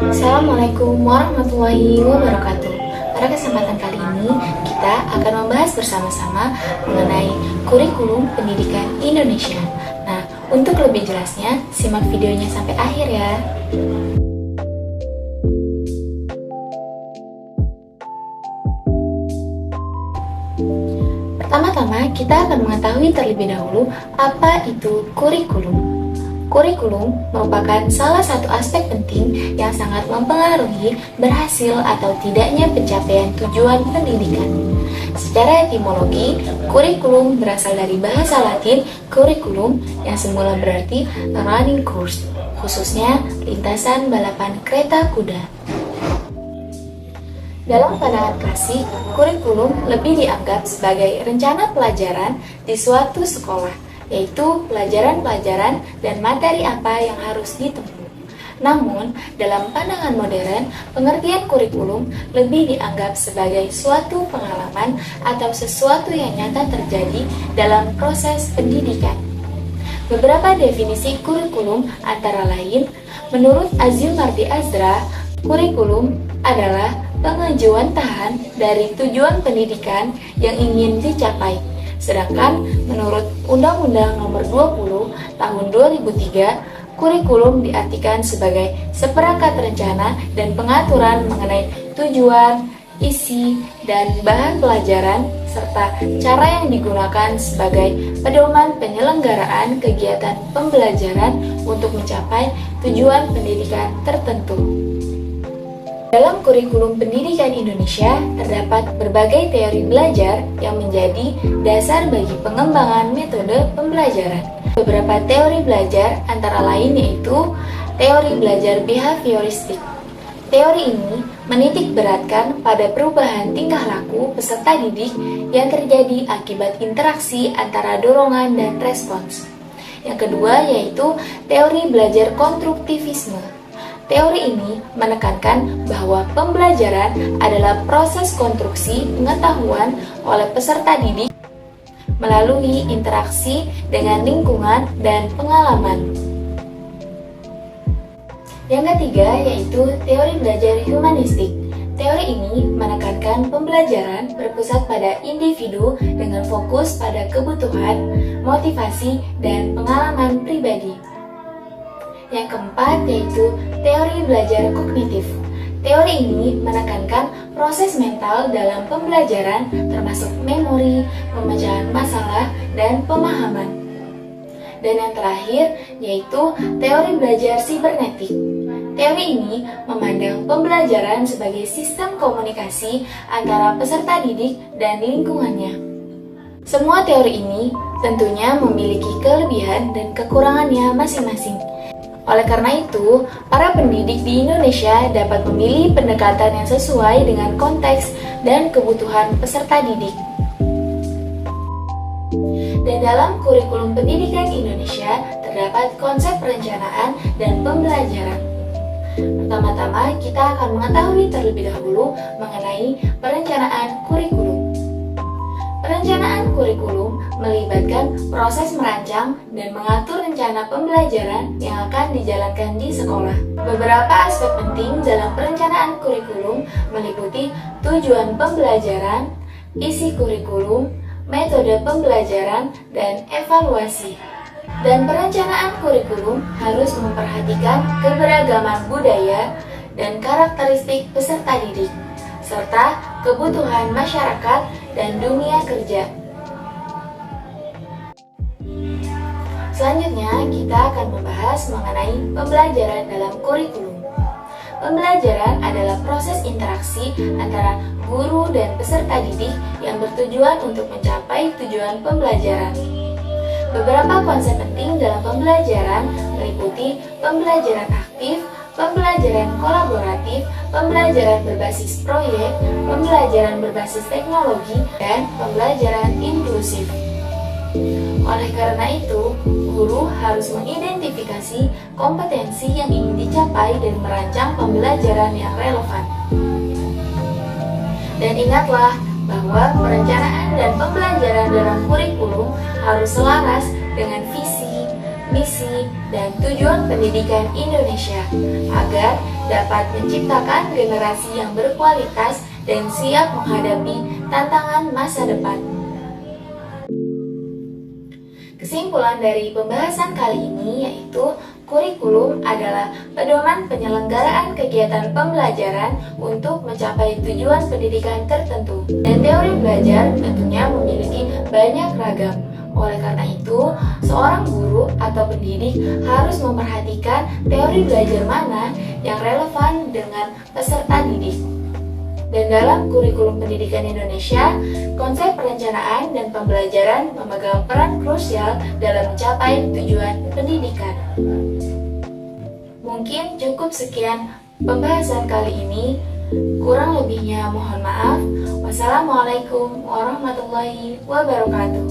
Assalamualaikum warahmatullahi wabarakatuh. Pada kesempatan kali ini, kita akan membahas bersama-sama mengenai kurikulum pendidikan Indonesia. Nah, untuk lebih jelasnya, simak videonya sampai akhir ya. Pertama-tama, kita akan mengetahui terlebih dahulu apa itu kurikulum. Kurikulum merupakan salah satu aspek penting yang sangat mempengaruhi berhasil atau tidaknya pencapaian tujuan pendidikan. Secara etimologi, kurikulum berasal dari bahasa Latin curriculum yang semula berarti running course, khususnya lintasan balapan kereta kuda. Dalam pandangan klasik, kurikulum lebih dianggap sebagai rencana pelajaran di suatu sekolah, yaitu pelajaran-pelajaran dan materi apa yang harus ditempuh. Namun, dalam pandangan modern, pengertian kurikulum lebih dianggap sebagai suatu pengalaman atau sesuatu yang nyata terjadi dalam proses pendidikan. Beberapa definisi kurikulum antara lain, menurut Azumardi Azra, kurikulum adalah pengajuan tahan dari tujuan pendidikan yang ingin dicapai. Sedangkan menurut Undang-Undang Nomor 20 Tahun 2003, kurikulum diartikan sebagai seperangkat rencana dan pengaturan mengenai tujuan, isi, dan bahan pelajaran serta cara yang digunakan sebagai pedoman penyelenggaraan kegiatan pembelajaran untuk mencapai tujuan pendidikan tertentu. Dalam kurikulum pendidikan Indonesia, terdapat berbagai teori belajar yang menjadi dasar bagi pengembangan metode pembelajaran. Beberapa teori belajar antara lain yaitu teori belajar behavioristik. Teori ini menitik beratkan pada perubahan tingkah laku peserta didik yang terjadi akibat interaksi antara dorongan dan respons. Yang kedua yaitu teori belajar konstruktivisme. Teori ini menekankan bahwa pembelajaran adalah proses konstruksi pengetahuan oleh peserta didik melalui interaksi dengan lingkungan dan pengalaman. Yang ketiga yaitu teori belajar humanistik. Teori ini menekankan pembelajaran berpusat pada individu dengan fokus pada kebutuhan, motivasi, dan pengalaman pribadi. Yang keempat yaitu teori belajar kognitif. Teori ini menekankan proses mental dalam pembelajaran termasuk memori, pemecahan masalah, dan pemahaman. Dan yang terakhir yaitu teori belajar sibernetik. Teori ini memandang pembelajaran sebagai sistem komunikasi antara peserta didik dan lingkungannya. Semua teori ini tentunya memiliki kelebihan dan kekurangannya masing-masing. Oleh karena itu, para pendidik di Indonesia dapat memilih pendekatan yang sesuai dengan konteks dan kebutuhan peserta didik. Dan dalam kurikulum pendidikan Indonesia terdapat konsep perencanaan dan pembelajaran. Pertama-tama, kita akan mengetahui terlebih dahulu mengenai perencanaan kurikulum. Perencanaan kurikulum melibatkan proses merancang dan mengatur rencana pembelajaran yang akan dijalankan di sekolah. Beberapa aspek penting dalam perencanaan kurikulum meliputi tujuan pembelajaran, isi kurikulum, metode pembelajaran, dan evaluasi. Dan perencanaan kurikulum harus memperhatikan keberagaman budaya dan karakteristik peserta didik, serta kebutuhan masyarakat dan dunia kerja. Selanjutnya, kita akan membahas mengenai pembelajaran dalam kurikulum. Pembelajaran adalah proses interaksi antara guru dan peserta didik yang bertujuan untuk mencapai tujuan pembelajaran. Beberapa konsep penting dalam pembelajaran meliputi pembelajaran aktif, pembelajaran kolaboratif, pembelajaran berbasis proyek, pembelajaran berbasis teknologi, dan pembelajaran inklusif. Oleh karena itu, guru harus mengidentifikasi kompetensi yang ingin dicapai dan merancang pembelajaran yang relevan. Dan ingatlah bahwa perencanaan dan pembelajaran dalam kurikulum harus selaras dengan visi, misi, dan tujuan pendidikan Indonesia agar dapat menciptakan generasi yang berkualitas dan siap menghadapi tantangan masa depan. Kesimpulan dari pembahasan kali ini yaitu kurikulum adalah pedoman penyelenggaraan kegiatan pembelajaran untuk mencapai tujuan pendidikan tertentu. Dan teori belajar tentunya memiliki banyak ragam. Oleh karena itu, seorang guru atau pendidik harus memperhatikan teori belajar mana yang relevan dengan peserta didik. Dan dalam kurikulum pendidikan Indonesia, konsep perencanaan dan pembelajaran memegang peran krusial dalam mencapai tujuan pendidikan. Mungkin cukup sekian pembahasan kali ini. Kurang lebihnya mohon maaf. Wassalamualaikum warahmatullahi wabarakatuh.